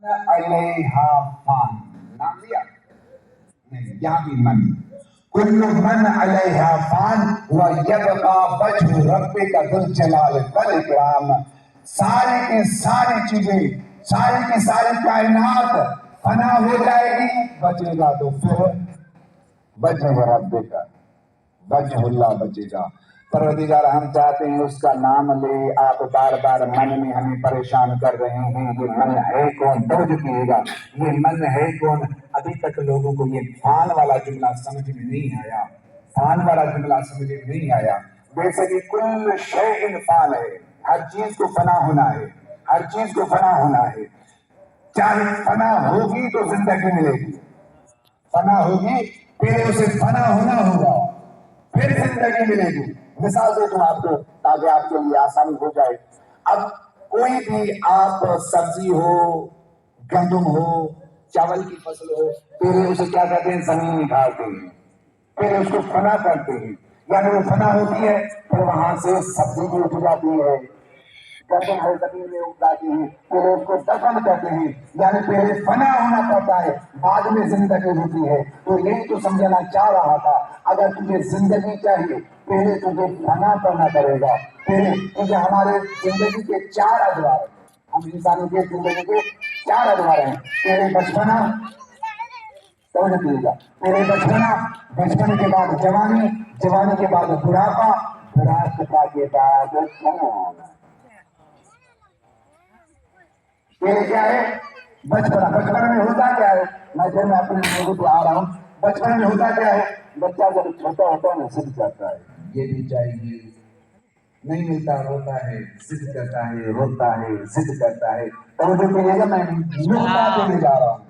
علیہا فان نام لیا نہیں، یہاں بھی من کل من علیہا فان ویبقى وجہ ربک ذو الجلال والاکرام. ساری کی ساری چیزیں، ساری کی ساری کائنات فنا ہو جائے گی، بچے گا تو پھر وجہ ربک، وجہ اللہ بچے گا. پروردگار ہم چاہتے ہیں اس کا نام لے، آپ بار بار من میں ہمیں پریشان کر رہے ہیں. یہ من ہے کون؟ توجہ کیجیے گا، یہ من ہے کون؟ ابھی تک لوگوں کو یہ فان والا جملہ سمجھ میں نہیں آیا، فان والا جملہ سمجھ میں نہیں آیا. جیسے کہ کل شیء فان ہے، ہر چیز کو فنا ہونا ہے، ہر چیز کو فنا ہونا ہے. چاہے فنا ہوگی تو زندگی ملے گی، فنا ہوگی پہلے اسے فنا ہونا ہوگا پھر زندگی ملے گی. مثال دے دوں آپ کو تاکہ آپ کے لیے آسانی ہو جائے. اب کوئی بھی آپ سبزی ہو، گندم ہو، چاول کی فصل ہو، پہلے اسے کیا کہتے ہیں؟ زمین نکالتے ہیں، پھر اس کو فنا کرتے ہیں، یعنی وہ فنا ہوتی ہے، پھر وہاں سے سبزی بھی اٹھ جاتی ہے، گندم ہے زمین میں اگاتے ہیں، پھر اس کو دفن کرتے ہیں. یعنی پہلے فنا ہونا پڑتا ہے، بعد میں زندگی ہوتی ہے. تو یہی تو سمجھنا چاہ رہا تھا، اگر تجھے زندگی چاہیے پہلے تجھے فنا کرنا پڑے گا. پہلے کیونکہ ہمارے زندگی کے 4 ادوار ہیں، ہم انسانوں کے زندگی کے 4 ادوار ہیں. پہلے بچپنا، سمجھ لیجیے گا، پہلے بچپنا، بچپن کے بعد جوانی، جوانی کے بعد بڑھاپا، بڑھاپا کے بعد جوان. یہ کیا ہے؟ بچپنا. بچپن میں ہوتا کیا ہے؟ میں پھر میں اپنے موضوع پہ آ رہا ہوں. بچپن میں ہوتا کیا ہے؟ بچہ جب چھوٹا ہوتا ہے نا، ضد کرتا ہے، یہ بھی چاہیے، نہیں ملتا روتا ہے، ضد کرتا ہے، روتا ہے، ضد کرتا ہے. توجہ کیجیے گا، میں نقطہ دینے جا رہا ہوں.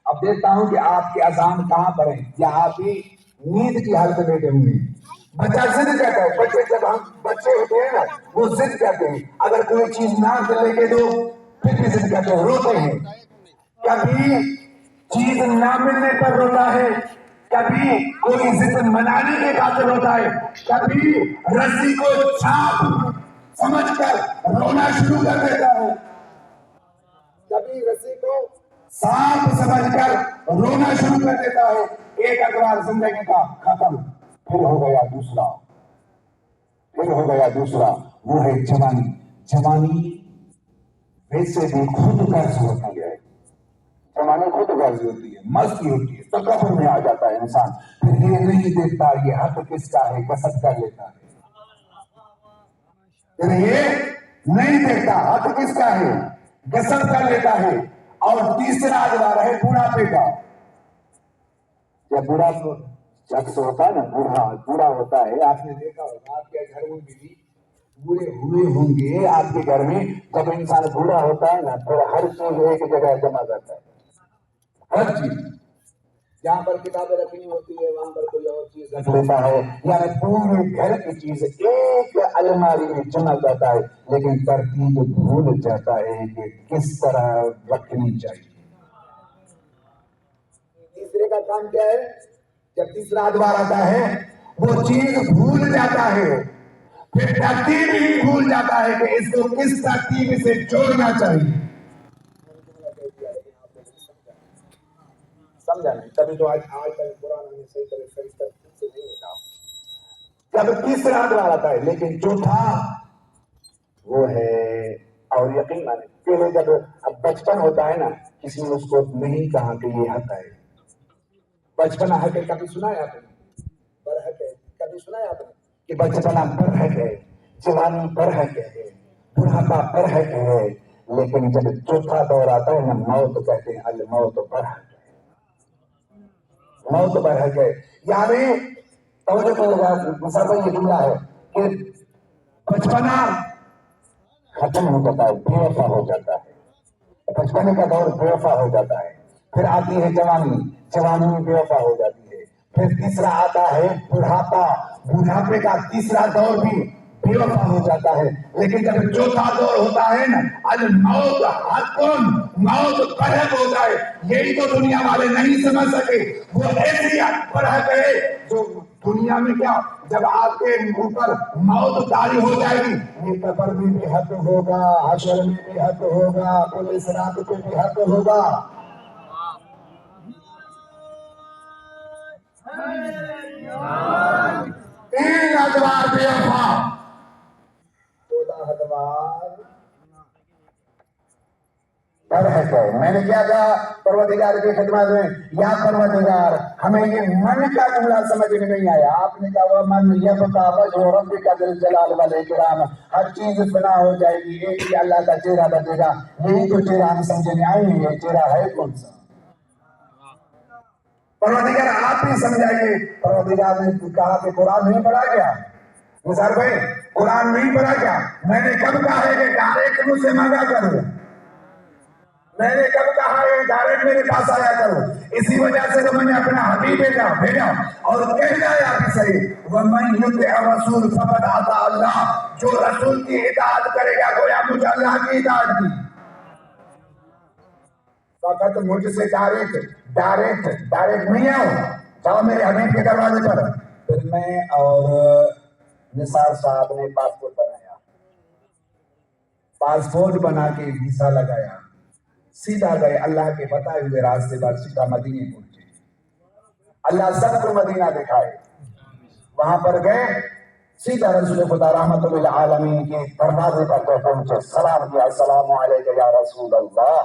اب دیکھتا ہوں کہ آپ کے اذان کہاں پر ہیں، یا آپ ہی نیند کی حالت میں بیٹھے ہوئے ہیں. بچہ ضد کرتا ہے. بچے جب ہم بچے ہوتے ہیں نا، وہ ضد کرتے ہیں. اگر کوئی چیز نہ لے کے دو پھر بھی ضد کرتے ہیں، روتے ہیں. کبھی چیز نہ ملنے پر روتا ہے، کبھی کوئی ضد منانے کے خاطر روتا ہے، کبھی رسی کو چھاپ سمجھ کر رونا شروع کر دیتا ہے، کبھی رسی کو سانپ سمجھ کر رونا شروع کر دیتا ہے. ایک ادوار زندگی کا ختم، پھر ہو گیا دوسرا، پھر ہو گیا دوسرا، وہ ہے جوانی. جوانی ویسے بھی خود غرض ہوتی ہے، جوانی خود غرض ہوتی ہے، مستی ہوتی ہے، تکبر میں آ جاتا ہے انسان. پھر یہ نہیں دیکھتا یہ حق کس کا ہے، کسب کر لیتا ہے. پھر یہ نہیں دیکھتا حق کس کا ہے، کسب کر لیتا ہے. اور تیسرا ادوار ہے بڑھاپے کا. جب بوڑھا شخص ہوتا ہے نا، بوڑھا ہوتا ہے، آپ نے دیکھا ہوگا آپ کے گھر میں بھی بوڑھے ہوئے ہوں گے. آپ کے گھر میں جب انسان بوڑھا ہوتا ہے نا، پھر ہر چیز ایک جگہ جمع کرتا ہے، ہر چیز. جہاں پر کتابیں رکھنی ہوتی ہے وہاں پر کوئی اور چیز رکھ لیتا ہے، یعنی پورے گھر کی چیز ایک الماری میں جمع کرتا ہے، لیکن ترتیب بھول جاتا ہے کہ کس طرح رکھنی چاہیے. تیسرے کا کام کیا ہے؟ جب تیسرا ادوار آتا ہے وہ چیز بھول جاتا ہے، پھر ترتیب ہی بھول جاتا ہے کہ اس کو کس ترتیب سے جوڑنا چاہیے. سمجھا نہیں؟ تبھی تو آج کل قرآن میں صحیح ترتیب سے نہیں ہوتا. جب تیسرا ادوار آتا ہے، لیکن چوتھا وہ ہے، اور یقین مانے پہلے جب اب بچپن ہوتا ہے نا، کسی نے اس کو نہیں کہا کہ یہ حق ہے. بچپنا حق ہے، کبھی سنا ہے آپ نے؟ برحق ہے، کبھی سنا ہے آپ نے کہ بچپنا برحق ہے، جوانی برحق ہے، بڑھاپا برحق ہے. لیکن جب چوتھا دور آتا ہے نا، موت کہتے ہیں الموت برحق ہے، موت برحق ہے. یعنی توجہ کیجیے، مسافر یہ جملہ ہے کہ بچپنا ختم ہو جاتا ہے، بے وفا ہو جاتا ہے. بچپنے کا دور بے وفا ہو جاتا ہے. پھر آتی ہے جوانی، جوانی میں بے وفا ہو جاتی ہے. پھر تیسرا آتا ہے بڑھاپا، بڑھاپے کا تیسرا دور بھی بے وفا ہو جاتا ہے. لیکن جب چوتھا دور ہوتا ہے نا، الموت حقن، موت برحق ہوتا ہے. یہی تو دنیا والے نہیں سمجھ سکے. وہ ایسی برحق ہے جو دنیا میں کیا جب آپ کے اوپر موت طاری ہو جائے گی یہ قبر میں بھی حق ہوگا، حشر میں بھی حق ہوگا، کل صراط پہ بھی حق ہوگا. تین ادوار بے وفا، 14 ادوار پر ہے. میں نے کیا کہا پروردگار کی خدمت میں، یا پروردگار ہمیں یہ من کا جملہ سمجھ میں نہیں آیا. آپ نے کہا وَمَنْ يَبْقَى وَجْهُ رَبِّكَ ذِو الْجَلَالِ وَالْإِكْرَامِ، ہر چیز فنا ہو جائے گی، ایک ہی اللہ کا چہرہ بچے گا. یہی تو چہرہ ہم سمجھے میں آئے ہیں. یہ چہرہ ہے کون سا؟ پروردگار آپ ہی سمجھائیے. پروردگار نے کہا کہ قرآن نہیں پڑھا گیا. نثار بھائی قرآن نہیں پڑھا گیا. میں نے کب کہا ہے کہ ڈائریکٹ مجھ سے مانگا کرو؟ میں نے کب کہا ہے ڈائریکٹ میرے پاس آیا کرو؟ اسی وجہ سے تو میں نے اپنا حبیب بھیجا اور کہہ جائے آپ ہی صحیح وَمَنْ يُطِعْ الرَّسُولَ فَقَدْ أَطَاعَ اللَّهَ، جو رسول کی اطاعت کرے گا گویا مجھے اللہ کی اطاعت کی. فقط مجھ سے ڈائریکٹ نہیں آؤ، جاؤ میرے حبیب کے دروازے پر. پھر میں اور نثار صاحب نے پاسپورٹ بنا کے ویزا لگایا، سیدھا گئے اللہ کے بتائے ہوئے راستے پر، سیدھا مدینے پہنچے. اللہ سب کو مدینہ دکھائے. وہاں پر گئے، سیدھا رسول خدا رحمت للعالمین کے دروازے پر پہنچے. سلام کیا، السلام علیکم یا رسول اللہ.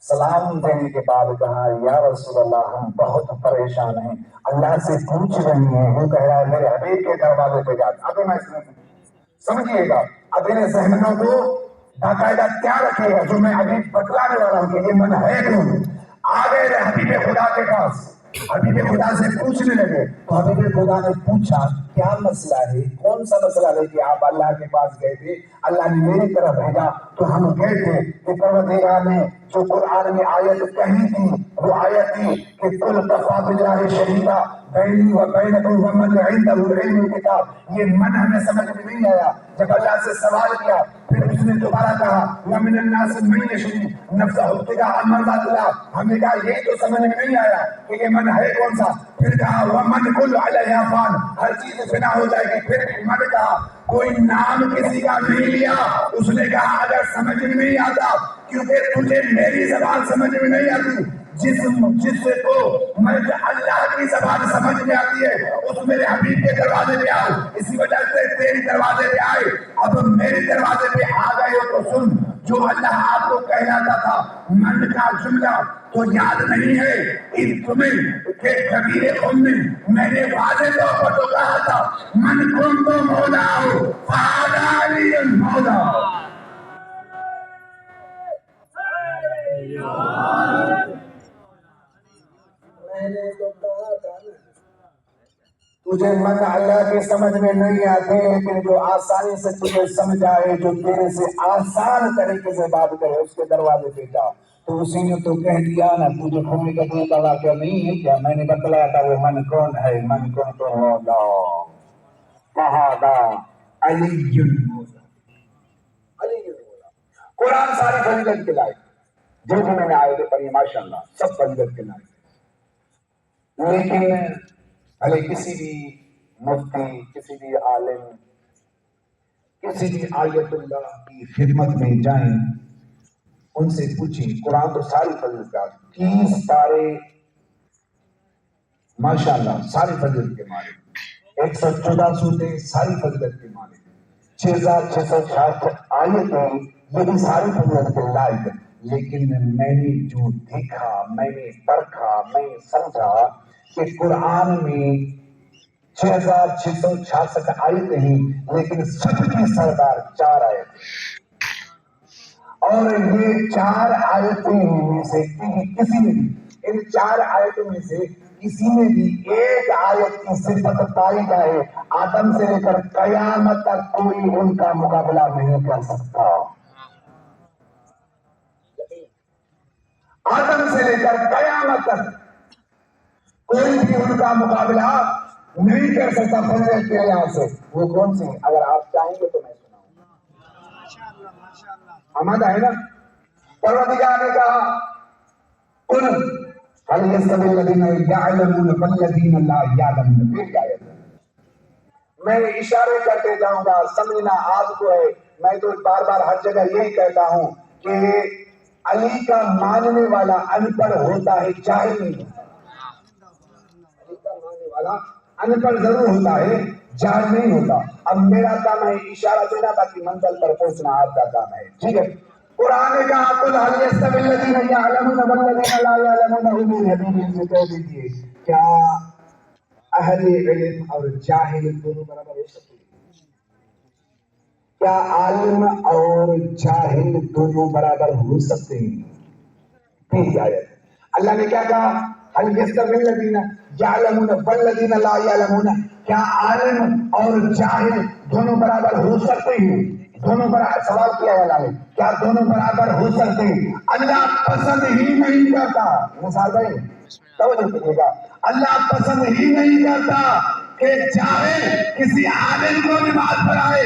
سلام دینے کے بعد کہا یا رسول اللہ ہم بہت پریشان ہیں، اللہ سے پوچھ رہی ہیں، وہ کہہ رہا ہے میرے حبیب کے دروازے پہ جا. ابھی میں سمجھیے گا، اب انہیں ذہنوں کو باقاعدہ کیا رکھے گا جو میں ابھی بتلانے والا ہوں کہ یہ من ہے کیوں. آ گئے حبیب خدا کے پاس، حبیب خدا سے پوچھنے لگے. تو حبیب خدا نے پوچھا کیا مسئلہ ہے، کون سا مسئلہ ہے کہ آپ اللہ کے پاس گئے تھے؟ اللہ نے میری طرف بھیجا. تو ہم گئے تھے کہ پروردگار نے جو قرآن میں آیت کہی تھی وہ آیت تھی کہ قُلْ كَفَىٰ بِاللَّهِ شَهِيدًا بَيْنِي وَبَيْنَكُمْ وَمَنْ عِندَهُ الْعِلْمُ الْكِتَابُ. یہ من ہمیں سمجھ میں نہیں آیا. جب اللہ سے سوال کیا پھر اس نے دوبارہ کہا وَمِنَ النَّاسِ مَن يَشْرِي نَفْسَهُ ابْتِغَاءَ مَرْضَاتِ اللَّهِ. ہم نے کہا یہ تو سمجھ میں نہیں آیا کہ یہ من ہے کون سا. پھر کہا وَمَنْ كُلُّ عَلَيْهَا فَانٍ، ہر چیز فنا ہو جائے گی. پھر من کہا کوئی نام کسی کا نہیں لیا. اس نے کہا اگر سمجھ میں نہیں آتا کیونکہ تجھے میری زبان سمجھ میں نہیں آتی، جس کو مجھے اللہ کی زبان سمجھ میں آتی ہے اس میرے حبیب کے دروازے پہ آؤ. اسی وجہ سے تیری دروازے پہ آئے. اب میرے دروازے پہ آ گئے ہو تو سن جو اللہ آپ کو کہلاتا تھا. من کا جملہ تو یاد نہیں ہے ان تمہیں کہ کبیر خم میں نے واضح طور پر تو کہا تھا من کن تو مولا ہو فعالی مولا. میں نے تو کہا تھا تجھے من اللہ کے سمجھ میں نہیں آتے لیکن جو آسانی سے تجھے سمجھ آئے، جو تیرے سے آسان طریقے سے بات کرے اس کے دروازے پہ جا. تو اسی نے تو کہہ دیا نا تجھے کھونے کا دل کا واقعہ نہیں ہے کیا؟ میں نے بتلایا تھا وہ من کون ہے. من کون تو مولا فہذا علی مولا. علی مولا. قرآن ساری فضیلت کے لائق جو بھی میں نے آئے تھے پڑھی ماشاء اللہ سب فضیلت کے لائق. لیکن بھلے کسی بھی مفتی، کسی بھی عالم، کسی بھی آیت اللہ کی خدمت میں جائیں ان سے پوچھیں. قرآن تو ساری فضیلت کا 30 پارے ماشاءاللہ ساری فضیلت کے مالک، 114 سورتیں ساری فضیلت کے مالک، 6666 آیتیں یہ بھی ساری فضیلت کے لائق. لیکن میں نے جو دیکھا، میں نے پرکھا، میں نے سمجھا کہ قرآن میں 6666 آیتیں ہیں لیکن سب کی سردار 4 آیتیں. اور یہ 4 آیتیں میں سے کسی میں بھی ان 4 آیتوں میں سے کسی میں بھی ایک آیت کی صفت پائی جائے آدم سے لے کر قیامت تک کوئی ان کا مقابلہ نہیں کر سکتا. آدم سے لے کر قیامت تک کوئی بھی ان کا مقابلہ نہیں کر سکتا فضیلت کے لحاظ سے. وہ کون سی؟ اگر آپ چاہیں گے تو میں سناؤں. آمادہ ہے نا؟ پروردگار نے کہا قل هل يستوي الذين يعلمون والذين لا يعلمون. پھر کیا ہے میں اشارے کرتے جاؤں گا، سمجھنا آپ کو ہے. میں تو بار بار ہر جگہ یہی کہتا ہوں کہ علی کا ماننے والا ان پڑھ ہوتا ہے، جاہل نہیں ہوتا. علی کا ماننے والا ان پڑھ ضرور ہوتا ہے، جاہل نہیں ہوتا. اب میرا کام ہے اشارہ دینا، باقی منزل پر پہنچنا آپ کا کام ہے. ٹھیک ہے. قرآن نے کہا قل هل يستوي الذين يعلمون والذين لا يعلمون امور حبیب سے کہہ دیجیے کیا اہل علم اور جاہل دونوں برابر ہو سکتے ہیں؟ کیا عالم اور جاہل دونوں برابر ہو سکتے ہیں؟ پہلی آیت. اللہ نے کیا کہا؟ هل يستوي الذين يعلمون والذين لا يعلمون. کیا عالم اور جاہل دونوں برابر ہو سکتے ہیں؟ دونوں برابر. سوال کیا ہے اللہ نے کیا دونوں برابر ہو سکتے ہیں؟ اللہ پسند ہی نہیں کرتا. مثال بھائی توجہ کیجیے گا. اللہ پسند ہی نہیں کرتا کہ جاہل کسی عالم کو نماز پڑھائے.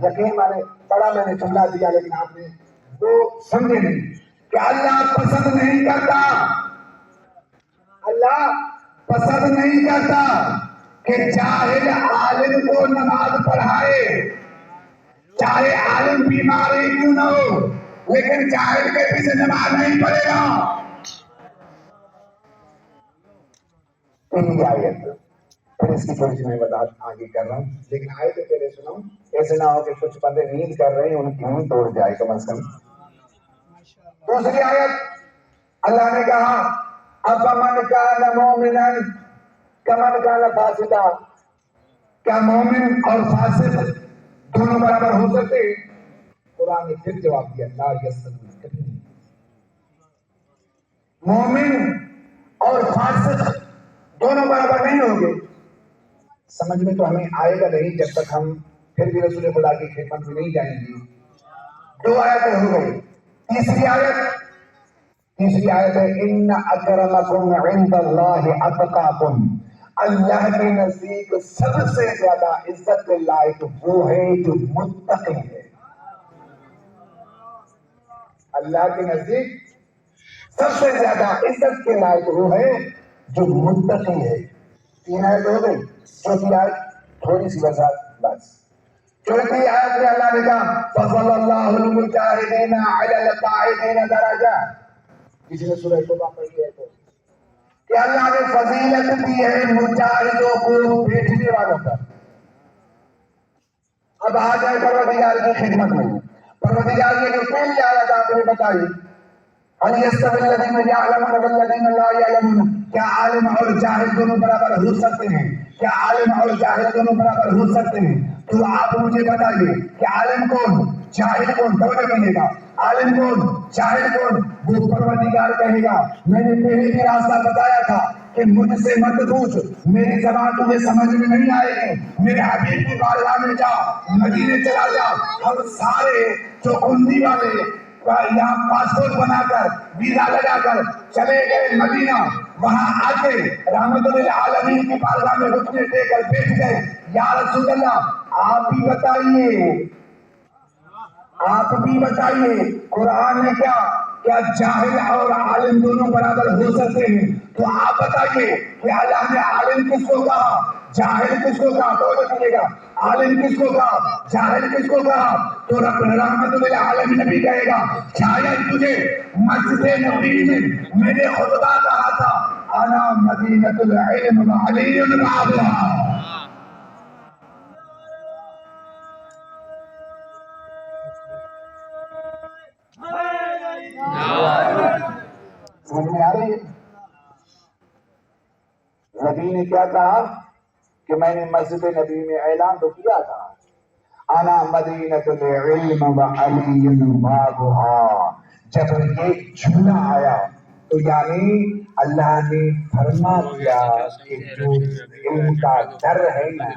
یقین مانے پڑھا میں نے سمجھا دیا لیکن آپ نے وہ سمجھے نہیں کہ اللہ پسند نہیں کرتا. اللہ پسند نہیں کرتا کہ جاہل عالم کو نماز پڑھائے، چاہے عالم بیمار ہی کیوں نہ ہو، لیکن جاہل کے پیچھے نماز نہیں پڑھے گا. پہلی آیت. پھر اس کی تھوڑی سی میں وضاحت آگے کر رہا ہوں، لیکن آیت سے پہلے سناؤں ایسے نہ ہو کہ کچھ بندے نیند کر رہے ہیں ان کی نیند توڑ جائے کم از کم. دوسری آیت اللہ نے کہا افمن کان مومنا کمن کان فاسقا. کیا مومن اور فاسق دونوں برابر ہو سکتے ہیں؟ قرآن نے پھر جواب دیا لا یستوون. کبھی نہیں. مومن اور فاسق دونوں برابر نہیں ہوں گے. سمجھ میں تو ہمیں آئے گا نہیں جب تک ہم پھر بھی رسول خدا کی خدمت میں نہیں جائیں گے. دو آیتیں ہو گئی. تیسری آیت ہے ان اکرمکم عند اللہ اتقاکم. اللہ کے نزدیک سب سے زیادہ عزت کے لائق وہ ہے جو متقی ہے. اللہ کے نزدیک سب سے زیادہ عزت کے لائق وہ ہے جو متقی ہے. تین آیت ہو گئی. چوتھی آیت تھوڑی سی وضاحت بس. چوتھی آیت میں اللہ نے کہا فضل اللہ المجاہدین علی القاعدین درجہ. کسی نے سورہ توبہ پڑھی ہے تو کہ اللہ نے فضیلت دی ہے مجاہدوں کو بیٹھنے والوں پر. اب آ جائے پروردگار کی خدمت میں. پروردگار کی جو پہلی آیت آپ نے بتائی هل يستوي الذين يعلمون والذين لا يعلمون. کیا عالم اور جاہل دونوں برابر ہو سکتے ہیں؟ کیا عالم اور جاہل دونوں برابر ہو سکتے ہیں؟ تو آپ مجھے بتائیے کہ عالم کون جاہل کون؟ توجہ کیجیے گا. عالم کون جاہل کون؟ وہ پروردگار کہے گا میں نے پہلے بھی راستہ بتایا تھا کہ مجھ سے مت پوچھ، میری زبان تمہیں سمجھ میں نہیں آئے گی. میرے حبیب کی بارگاہ میں جا، مدینے چلا جا. ہم سارے جو کندی والے یہاں پاسپورٹ بنا کر ویزا لگا کر چلے گئے مدینہ. وہاں آ کے رحمت للعالمین کی بارگاہ میں گھٹنے دے کر بیٹھ گئے. یا رسول اللہ آپ بھی بتائیے قرآن نے کیا جاہل اور عالم دونوں برابر ہو سکتے ہیں؟ تو آپ بتائیے کہ اللہ نے عالم کس کو کہا، جاہل کس کو کہا؟ توجہ کیجیے گا. عالم کس کو کہا، جاہل کس کو کہا؟ تو رب رحمت للعالمین نبی کہے گا شاید تجھے مسجد نبی میں میں نے خطبہ کہا تھا انا مدینۃ العلم وعلی بابها. سمجھ میں آ رہی ہے؟ نبی نے کیا کہا کہ میں نے مسجد نبی میں اعلان تو کیا تھا انا مدینۃ العلم وعلی بابها. جب یہ جملہ آیا تو یعنی اللہ نے فرما دیا کہ جو علم کا در ہے نا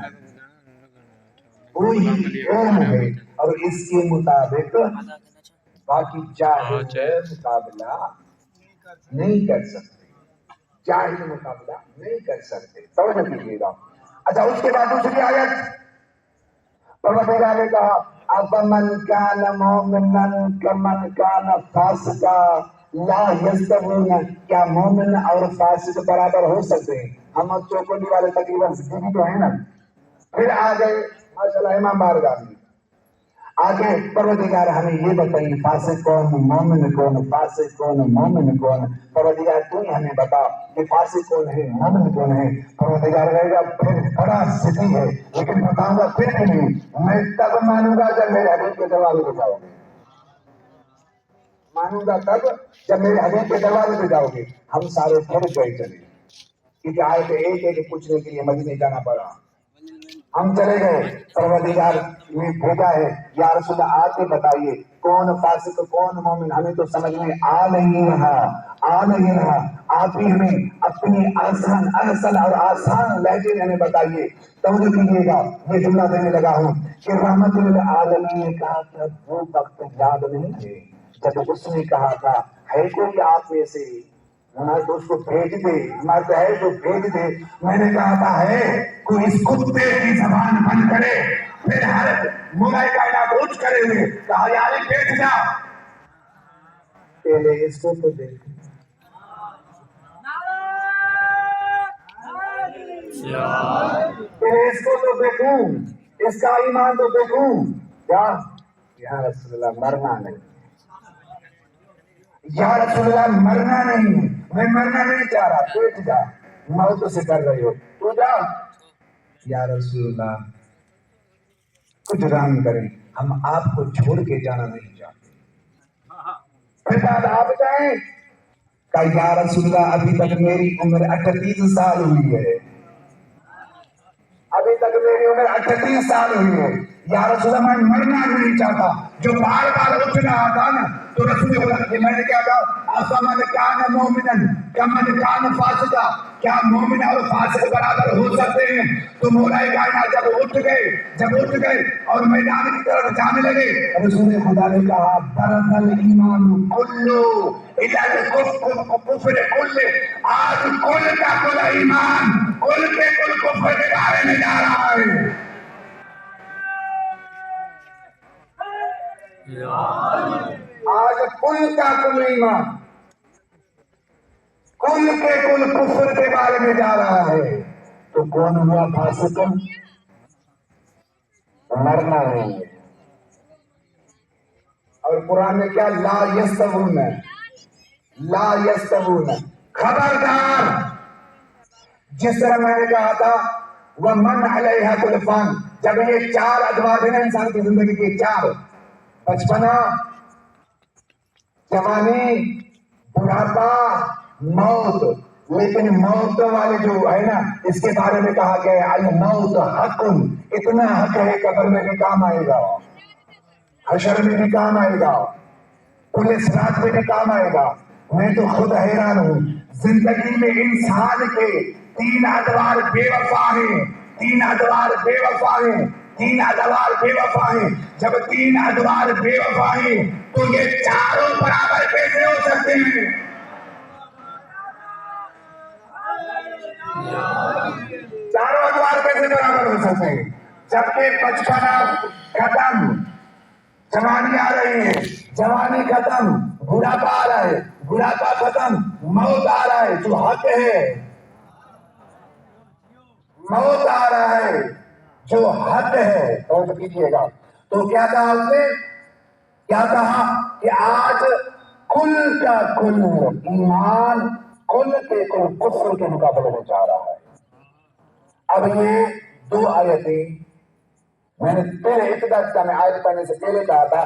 وہی علم ہے اور اس کے مطابق باقی جاہل مقابلہ نہیں کر سکتے. جاہل مقابلہ نہیں کر سکتے. توجہ کیجیے گا. اچھا اس کے بعد دوسری آیت پروردگار نے کہا افمن کان مومنا کمن کان فاسقا. لا یستوون، کیا مومن اور فاسق برابر ہو سکتے ہیں؟ ہم چوکوڈی والے تقریباً سکھی تو ہیں نا. پھر آ گئے ماشاءاللہ امام بارگاہ میں. آگے پروردگار ہمیں یہ بتائیے فاسق کون مومن کون، فاسق کون مومن کون. پروردگار تو ہی ہمیں بتا کہ فاسق کون ہے مومن کون ہے. پروردگار کہے گا پھر بڑا ضدی ہے لیکن بتاؤں گا پھر بھی نہیں. میں تب مانوں گا جب میرے حبیب کے دروازے پہ جاؤ گے. مانوں گا تب جب میرے حبیب کے دروازے پہ جاؤ گے. ہم سارے پھر گئے چلے کیونکہ آئے تھے ایک ایک پوچھنے کے لیے مدینے جانا پڑا. ہم چلے گئے. پروردگار نے بھیجا ہے یا رسول اللہ آ کے بتائیے کون فاسق کون مومن. ہمیں تو سمجھ میں آ نہیں رہا. آپ ہی ہمیں اپنی احسن اور آسان لہجے میں ہمیں بتائیے. توجہ کیجیے گا یہ جملہ دینے لگا ہوں کہ رحمت للعالمین نے کہا کہ وہ وقت یاد نہیں ہے جب اس نے کہا تھا ہے کوئی آپ میں سے مرد اس کو بھیج دے. مرد ہے جو بھیج دے. میں نے کہا تھا ہے کوئی اس کتے کی زبان بند کرے. پھر ہر مولا کائنات اٹھ کرے ہوئے کہا یار بھیج جا. پہلے اس کو تو دیکھ. پہلے اس کو تو دیکھوں, اس کا ایمان تو دیکھوں. کیا یا رسول اللہ مرنا نہیں, یا رسول اللہ مرنا نہیں, میں مرنا نہیں چاہ رہا. بیٹھ جا, موت سے کر رہے ہو تو جا. یا رسول اللہ کچھ رحم کریں, ہم آپ کو چھوڑ کے جانا نہیں چاہتے. پھر بعد آپ جائیں. کہ یا رسول اللہ ابھی تک میری عمر 38 سال ہوئی ہے. ابھی تک میری عمر 38 سال ہوئی ہے. یا رسول اللہ میں مرنا نہیں چاہتا. جو بار بار اٹھ رہا تھا نا تو رسول اللہ کہ میں نے کیا کہا آسمان کان مومنن کمن کان فاسقا, کیا مومن اور فاسق برابر ہو سکتے ہیں؟ تو مولا کائنات جب اٹھ گئے اور میدان کی طرف جانے لگے رسول خدا نے کہا برد الایمان کلو الی الکفر کل. آج کل کا کل ایمان کل کے کل کفر کے بارے میں جا رہا ہے. آج کل کا کل ایمان کل کے کل کفر کے بارے میں جا رہا ہے. تو کون ہوا فاسق؟ مرنا نہیں ہے. اور قرآن میں کیا لا یستوون, لا یستوون. خبردار, جس طرح میں نے کہا تھا ومن علیہا کل فان, جب یہ 4 ادوار ہیں انسان کی زندگی کے 4, بچپنا, جوانی, بڑھاپا, موت. لیکن موت والے جو ہے نا اس کے بارے میں کہا گیا ہے الموت حق, اتنا حق ہے قبر میں بھی کام آئے گا, حشر میں بھی کام آئے گا, پولیس رات میں بھی کام آئے گا. میں تو خود حیران ہوں زندگی میں انسان کے 3 ادوار بے وفا ہیں, 3 ادوار بے وفا ہیں, 3 ادوار بے وفا ہیں. جب 3 ادوار بے وفا ہیں تو یہ چاروں برابر کیسے ہو سکتے ہیں؟ چاروں ادوار کیسے برابر ہو سکتے ہیں؟ جبکہ بچپنا ختم, جوانی آ رہی ہے, جوانی ختم, بڑھاپا آ رہا ہے, بڑھاپا ختم, موت آ رہا ہے. جو حق ہے موت آ رہا ہے, جو حق ہے. اور کیجیے گا تو کیا کہا اس نے, کیا کہا کہ آج کل کا کل ایمان کل کے کل کفر کے مقابلے میں جا رہا ہے. اب یہ 2 آیتیں میں نے پہلے ابتدا میں آیت پڑھنے سے پہلے کہا تھا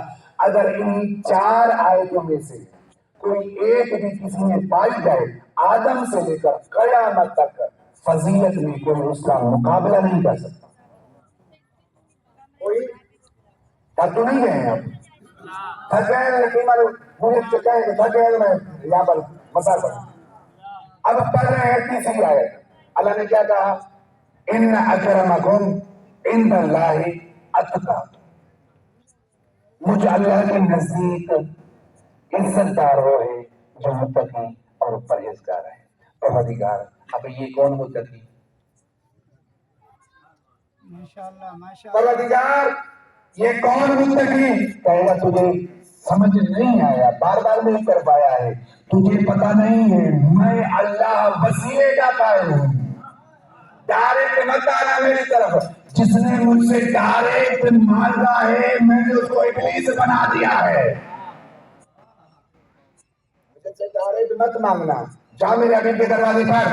اگر ان 4 آیتوں میں سے کوئی ایک بھی کسی میں پائی جائے آدم سے لے کر قیامت تک فضیلت میں کوئی اس کا مقابلہ نہیں کر سکتا. کوئی تھک تو نہیں گئے ہیں, اب تھک گئے ہیں لیکن مجھے کہیں کہ تھک گئے میں یہاں پر مسا کروں. اب پڑھ رہے ہیں تیسری آیت. اللہ نے کیا کہا ان اکرمکم عند اللہ اتقاکم, مجھے اللہ کے نزدیک عزت دار وہ ہے جو متقی اور پرہیزگار ہے. پروردگار اب یہ کون متقی؟ پروردگار یہ کون متقی؟ کہے گا تجھے سمجھ نہیں آیا, بار بار نہیں کر پایا ہے. تجھے پتا نہیں ہے میں اللہ وسیلے کا قائل ہوں، ڈائریکٹ مت آنا میری طرف، جس نے مجھ سے ڈائریکٹ مانگا ہے میں نے اس کو ابلیس بنا دیا ہے۔ مجھ سے ڈائریکٹ مت مانگنا، جا میرے حبیب کے دروازے پر۔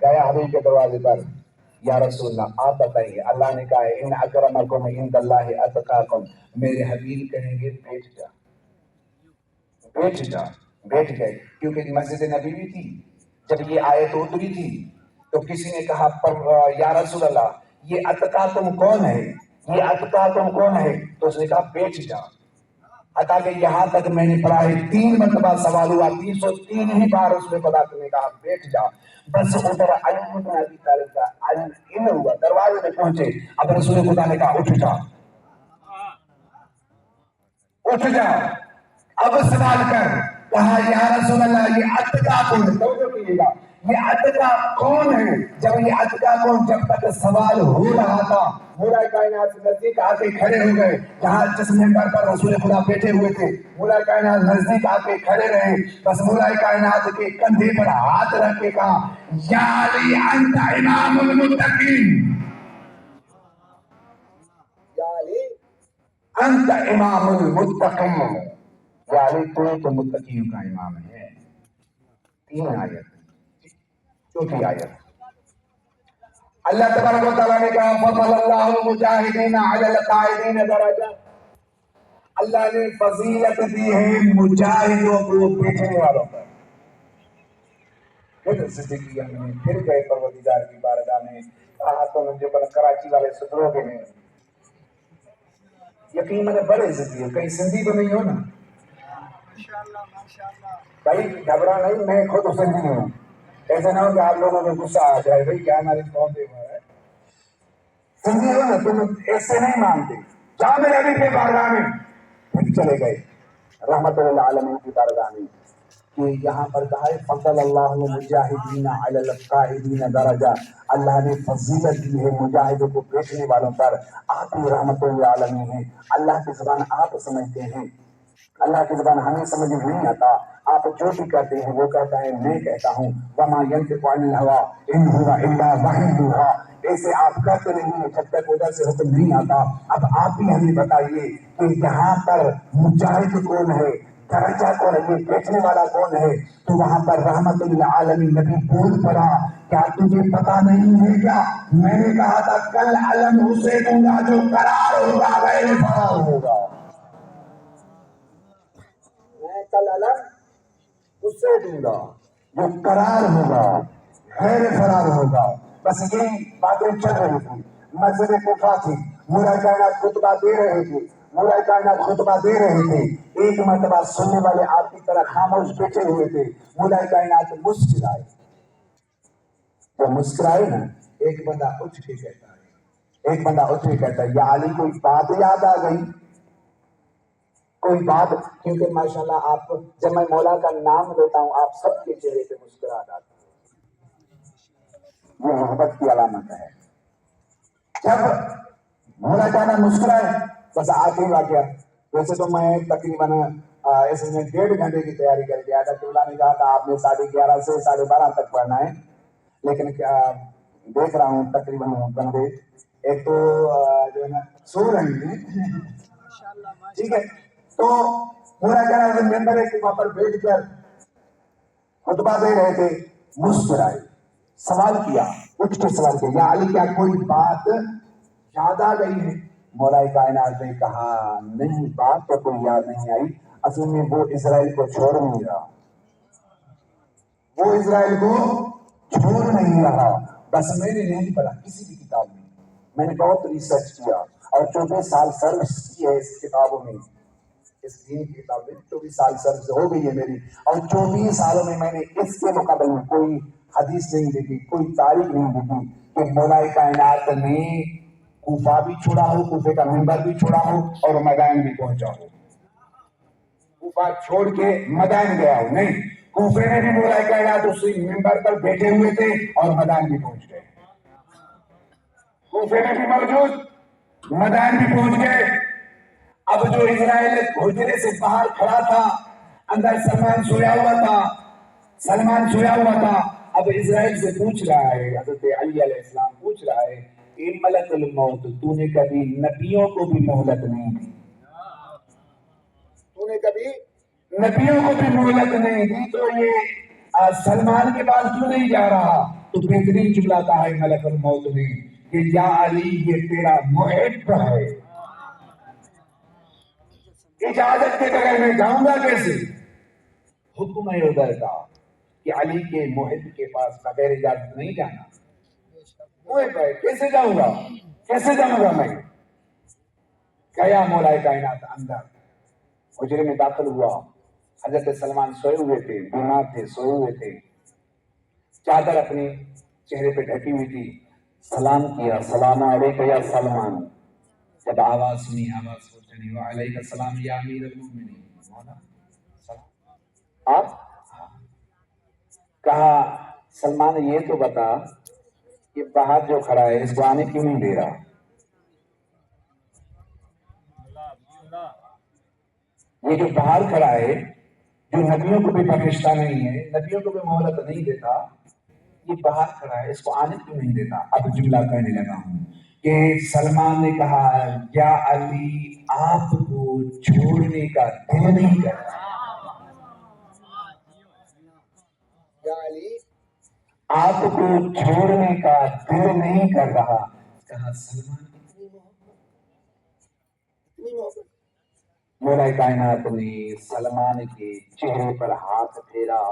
گیا حبیب کے دروازے پر، یا رسول اللہ آپ بتائیے، اللہ نے کہا ہے ان اکرمکم عند اللہ اتقاکم، میرے حبیب کہیں گے بیٹھ جا، بیٹھ جا، بیٹھ گئے، کیونکہ مسجد نبوی تھی، جب یہ آیت اتری تھی تو کسی نے کہا یا رسول اللہ یہ اتقاکم کون ہے، یہ اتقاکم کون ہے، تو اس نے کہا بیٹھ جا، حتیٰ کہ یہاں تک میں نے پڑھا ہے 3 مرتبہ سوال ہوا، 303 ہی بار اس میں خدا نے کہا بیٹھ جا، بس ادھر علی بن ابی طالب کا علم ہوا، دروازے میں پہنچے، اب رسول خدا نے کہا اٹھ جا، اٹھ جا، اب سوال کر، کہا یا رسول اللہ یہ اتقا کون ہے، توجہ کیجیے گا، یہ اتقا کون ہے، جب یہ اتقا کون، جب تک سوال ہو رہا تھا مولا کائنات نزدیک آ کے کھڑے ہو گئے، جہاں جس ممبر پر رسول خدا بیٹھے ہوئے تھے مولا کائنات نزدیک آ کے کھڑے رہے، بس مولا کائنات کے کندھے پر ہاتھ رکھ کے کہا یا علی انت امام المتقین، یا علی انت امام المتقین، یا علی تو متقیوں کا امام ہے۔ 3 آیت، چوتھی آیت اللہ تبارک و تعالیٰ نے کہا فضل اللہ المجاہدین علی القاعدین درجہ، اللہ نے فضیلت دی ہے مجاہدوں کو بیٹھنے والوں پر۔ پھر صدیقیہ میں پھر گئے پروردگار کی بارگاہ میں، کہا تو مجھے پر کراچی والے سدروں کے میں یقین میں بڑے عزتی ہے، کہیں سندھی تو نہیں ہو نا بھائی، گھبرا نہیں، میں خود سندھی ہوں، ایسے نہ ہو کہ آپ لوگوں کو غصہ آ جائے بھائی کیا ہماری قوم پہ ہوا ہے، سندھی ہو نا تم ایسے نہیں مانتے، جاؤ میرے نبی کے بارگاہ میں، پھر چلے گئے رحمت للعالمین کی بارگاہ میں، کہ یہاں پر کہا ہے فضل اللہ المجاہدین علی القاعدین درجہ، اللہ نے فضیلت دی ہے مجاہدوں کو بیٹھنے والوں پر، آپ ہی رحمت للعالمین ہیں، اللہ کی زبان آپ سمجھتے ہیں، اللہ کی زبان ہمیں سمجھ نہیں آتا، آپ جو بھی کہتے ہیں وہ کہتا ہے میں کہتا ہوں وما ينطق عن الهوى ان هو الا وحی یوحی، ایسے آپ کہتے نہیں ہیں جب تک ادھر سے حکم نہیں آتا۔ اب آپ بھی ہمیں بتائیے کہ یہاں پر مجاہد کون ہے، درجہ کون ہے، یہ بیٹھنے والا کون ہے، تو وہاں پر رحمت للعالمین نبی بول پڑا کیا تجھے پتا نہیں ہے کیا، میں نے کہا تھا کل علم اسے دوں گا جو قرار ہوگا غیر فرار ہوگا، میں کل علم اسے دوں گا جو قرار ہوگا غیر فرار ہوگا۔ بس یہی باتیں چل رہی تھی، مسجد کوفہ تھی، مولا کائنات خطبہ دے رہے تھے، مولا کائنات خطبہ دے رہے تھے، ایک مرتبہ سننے والے آپ کی طرح خاموش بیٹھے ہوئے تھے، مولا کائنات مسکرائے، تو مسکرائے نا، ایک بندہ اٹھ کے کہتا ہے، ایک بندہ اٹھ کے کہتا ہے یا علی کوئی بات یاد آ گئی، کوئی بات، کیونکہ ماشاءاللہ آپ جب میں مولا کا نام لیتا ہوں آپ سب کے چہرے پہ مسکراہٹ آتی ہے، یہ محبت کی علامت ہے۔ جب مولا کا نام مسکرائے بس آخری واقعہ، ویسے تو میں تقریباً اس میں 1.5 گھنٹے کی تیاری کر کے آیا تھا، کہ اللہ نے کہا تھا آپ نے 11:30 سے 12:30 تک پڑھنا ہے، لیکن کیا دیکھ رہا ہوں تقریباً بندے ایک تو جو ہے نا سو رہے ہیں، ٹھیک ہے، تو پورا کہنا ہے ممبر ہے کہ وہاں پر بیٹھ کر خطبہ دے رہے تھے، مسکرائے، سوال کیا، اٹھ کے سوال کیا یا علی کیا کوئی بات یاد آ گئی ہے، مولا کائنات نے کہا نہیں بات تو کوئی یاد نہیں آئی، اصل میں وہ اسرائیل کو چھوڑ نہیں رہا، وہ اسرائیل کو چھوڑ نہیں رہا، بس میں نے نہیں پڑھا کسی بھی کتاب میں نے بہت ریسرچ کیا اور 24 سال سروس کی ہے اس کتابوں میں، اس دین کی کتاب میں 24 سال سروس ہو گئی ہے میری، اور 24 سالوں میں میں نے اس کے مقابل میں کوئی حدیث نہیں دیکھی، کوئی تاریخ نہیں دیکھی کہ مولا کائنات نے کوفہ بھی چھوڑا ہو، کوفے کا منبر بھی چھوڑا ہو اور میدان بھی پہنچا ہو، کوفہ چھوڑ کے میدان گیا ہو، نہیں، کوفے میں بھی مولا کائنات اسی منبر پر بیٹھے ہوئے تھے اور میدان بھی پہنچ گئے، کوفے میں بھی موجود، میدان بھی پہنچ گئے۔ اب جو اسرائیل حجرے سے باہر کھڑا تھا اندر سلمان سویا ہوا تھا. اب اسرائیل سے پوچھ رہا ہے، حضرت علی علیہ السلام پوچھ رہا ہے، اے ملک الموت، تو نے کبھی نبیوں کو بھی مہلت نہیں دی؟ تو نے کبھی نبیوں کو بھی مہلت نہیں دی، تو یہ سلمان کے پاس کیوں نہیں جا رہا؟ تو بہترین جملہ کہا ہے ملک الموت نے کہ یا علی یہ تیرا محب ہے، اجازت کے بغیر میں جاؤں گا کیسے؟ حکم ہے ادھر کا کہ علی کے محب کے پاس بغیر اجازت نہیں جانا. محب ہے، کیسے جاؤں گا میں؟ گیا مولا کائنات اندر، حجرے میں داخل ہوا. حضرت سلمان سوئے ہوئے تھے، بیمار تھے، سوئے ہوئے تھے، چادر اپنے چہرے پہ ڈھکی ہوئی تھی. سلام کیا، سلام علیکہ یا سلمان. جب آواز سنی، آواز سوچنی، وعلیکہ السلام یا امیر المومنین. آپ کہا سلمان یہ تو بتا کہ باہر جو کھڑا ہے اس کو آنے کیوں نہیں دے رہا؟ یہ جو باہر کھڑا ہے، جو نبیوں کو بھی بخشتا نہیں ہے، نبیوں کو بھی مہلت نہیں دیتا، یہ باہر کھڑا ہے، اس کو آنے کیوں نہیں دیتا؟ اب جملہ کہنے لگا ہوں کہ سلمان نے کہا یا علی آپ کو چھوڑنے کا دل نہیں کرتا. یا علی آپ کو چھوڑنے کا دل نہیں کر رہا. کہا سلمان مولا کائنات نے سلمان کے چہرے پر ہاتھ پھیرا،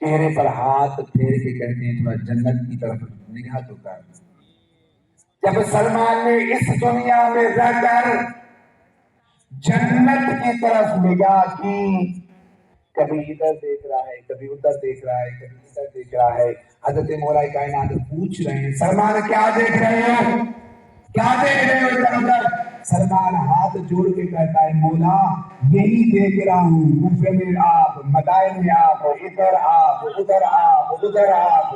چہرے پر ہاتھ پھیر کے کہتے ہیں تھوڑا جنت کی طرف نگاہ تو کر. جب سلمان نے اس دنیا میں رہ کر جنت کی طرف نگاہ کی، کبھی ادھر دیکھ رہا ہے، کبھی ادھر دیکھ رہا ہے، کبھی ادھر دیکھ رہا ہے. حضرت مولا کائنات پوچھ رہے ہیں سلمان کیا دیکھ رہے ہو؟ کیا دیکھ رہے ہو ادھر ادھر؟ سلمان ہاتھ جوڑ کے کہتا ہے مولا یہی دیکھ رہا ہوں، کوفے میں آپ، مدائن میں آپ، ادھر آپ، ادھر آپ، ادھر آپ،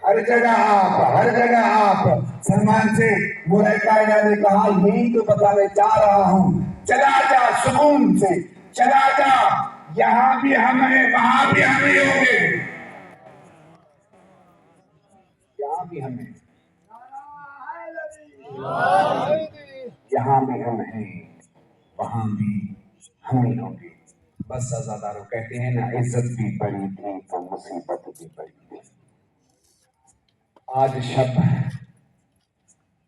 ہر جگہ آپ، ہر جگہ آپ. سلمان سے مولا کائنات نے کہا یہی تو بتانے چاہ رہا ہوں، چلا جا سکون سے، چلا جا، یہاں بھی ہم ہیں، وہاں بھی ہم ہی ہوں گے. یہاں بھی ہم ہیں، یہاں بھی ہم ہیں، وہاں بھی ہم ہی ہوں گے. بس عزادارو کہتے ہیں نا عزت بھی بڑی تھی تو مصیبت بھی بڑی تھی. آج شب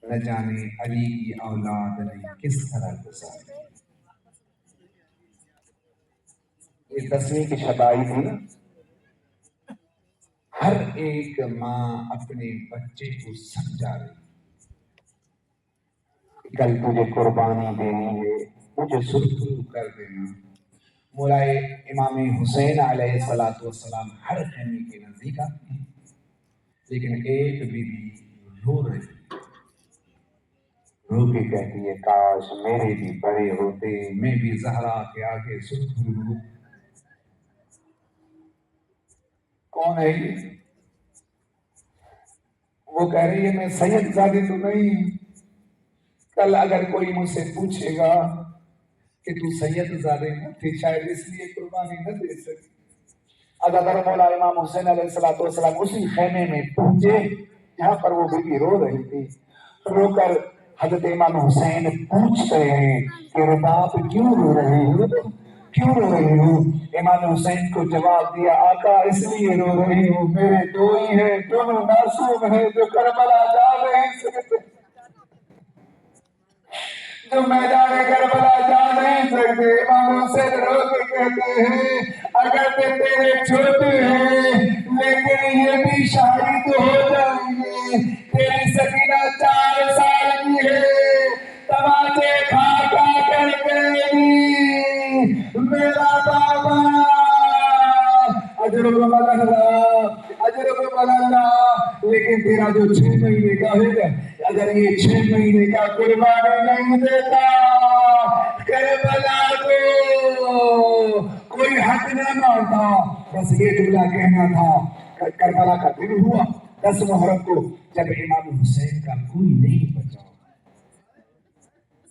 نہ جانے علی کی اولاد نے کس طرح گزاری. یہ 10ویں کی شب آئی تھی نا، ہر ایک ماں اپنے بچے کو سمجھا رہی، کل تجھے قربانی دینی ہے، مجھے سرخرو کر دینا. مولا امام حسین علیہ السلام ہر خیمے کے نزدیک آتے ہیں، لیکن ایک بی بی رو رہی، رو کے کہتی ہے کاش میرے بھی بڑے ہوتے، میں بھی زہرا کے آگے سرخرو. کون ہے یہ؟ وہ کہہ رہی ہے میں سید زادی تو نہیں. کل اگر کوئی مجھ سے پوچھے گا کہ تو سید زادے نہ تھے، شاید اس لیے قربانی نہ دے سکی. اگر مولا امام حسین علیہ السلام اسی خیمے میں پہنچے جہاں پر وہ بیوی رو رہی تھی، رو کر حضرت امام حسین پوچھتے ہیں کہ رباب کیوں رو رہے ہو، کیوں رو رہے ہو؟ امام حسین کو جواب دیا آقا اس لیے رو رہی ہوں، میرے دو ہی ہیں، دونوں معصوم ہیں جو کربلا جا نہیں سکتے، جو میدان کربلا جا نہیں سکتے. امام حسین رو کے کہتے ہیں اگر تیرے چھوٹے ہیں لیکن یہ بھی شہید ہو جائیں گے. تیری سکینہ 4 سال کی ہے، تماچے کھا کھا کر گئے گی. میرا بابا اجر کو مل اللہ، اجر کو مل اللہ. لیکن تیرا جو 6 مہینے کا ہے، اگر یہ 6 مہینے کا قربانی نہیں دیتا کربلا کو کوئی حق نہ مانتا. بس یہ جملہ کہنا تھا. کربلا کا دن ہوا 10 محرم کو، جب امام حسین کا کوئی نہیں بچا.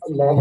اللہ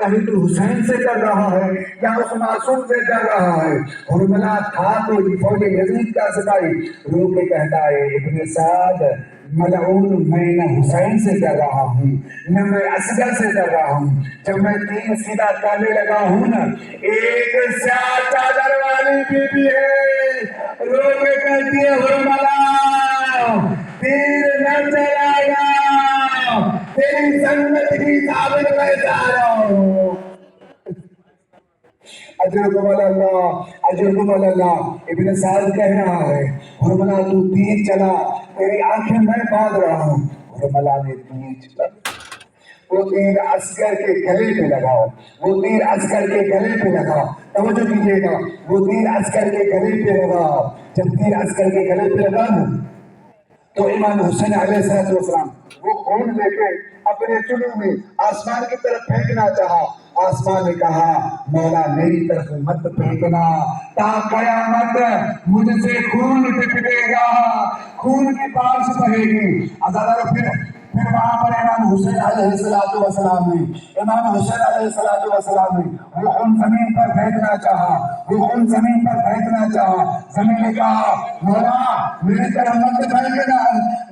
کہیں تو حسین سے ڈر رہا ہے یا اس معصوم سے ڈر رہا ہے؟ حرملہ تھا تو فوج یزید کا سپاہی، رو کے کہتا ہے ابن سعد ملعون میں نہ حسین سے ڈر رہا ہوں نہ میں اصغر سے ڈر رہا ہوں، جب میں تین سیدھا کرنے لگا ہوں نا ایک سیاہ چادر والی بی بی ہے رو کے کہتی ہے حرملہ تیر نہ چلایا، تیری سنت کی ثابت میں جا رہا ہوں۔ اجرکم اللہ اجرکم اللہ، ابن سعد کہہ رہا ہے حرملہ تو تیر چلا، تیری آنکھیں میں باندھ رہا ہوں۔ حرملہ نے تیر چلا، وہ تیر عسکر کے گلے پہ لگاؤ، وہ تیر عسکر کے گلے پہ لگا، توجہ کیجیے گا، وہ تیر عسکر کے گلے پہ لگا، جب تیر عسکر کے گلے پہ لگا نا تو امام حسین علیہ السلام وہ خون لے کے اپنے چلو میں آسمان کی طرف پھینکنا چاہا، آسمان نے کہا مولا میری طرف مت پھینکنا، تا قیامت مجھ سے خون ٹپکے گا، خون کی بارش بہے گی۔ پھر وہاں پر امام حسین علیہ السلام نے وہ خون زمین پر پھینکنا چاہا، وہ خون زمین پر پھینکنا چاہا، زمین نے کہا مولا میری طرف مت پھینکنا،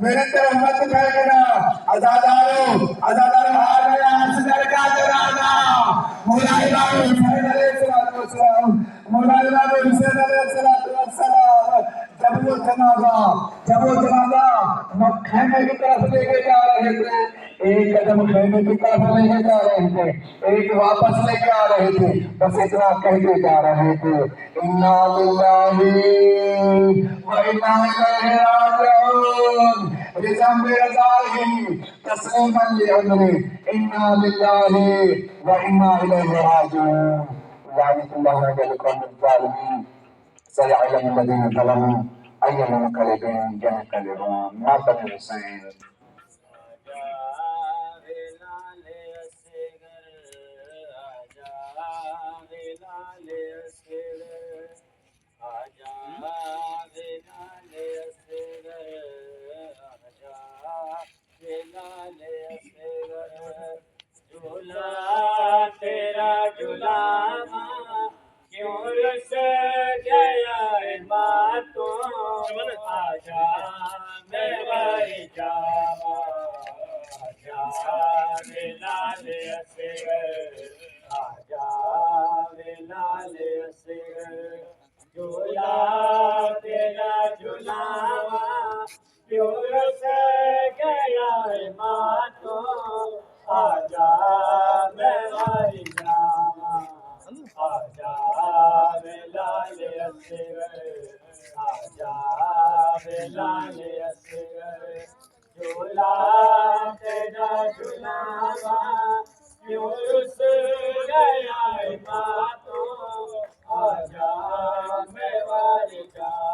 میری طرف مت پھینکنا، عزادارو آ گیا اصغر کا جنازہ، مولا امام حسین علیہ السلام، مولا امام حسین علیہ السلام جب وہ جنازہ خیمے کی طرف لے کے جا رہے تھے، ایک قدم خیمے کی طرف لے کے جا رہے تھے، ایک واپس لے کے آ رہے تھے، بس اتنا کہتے جا رہے تھے انا للہ و انا الیہ راجعون بذنب رضائہ تسلیما لامرہ انا للہ و انا الیہ راجعون لعنۃ اللہ علی القوم الظالمین سيعلم الذين ظلموا أي منقلب ينقلبون ماتم حسین۔ تیرا جلامہ کیوں رس گیا ماتوں، آجا میں بھائی جاوا، آجا لال اصغر، آجا لال اصغر، جھولا تیرا جھولاوا کیوں رس گیا ماتوں، آجا میں بھائی جاوا، آجا لال اصغر، آجا لال اصغر، جھولا تیرا جھولاوا کیوں رس گیا ماتوں، آجا میں بھائی جاوا۔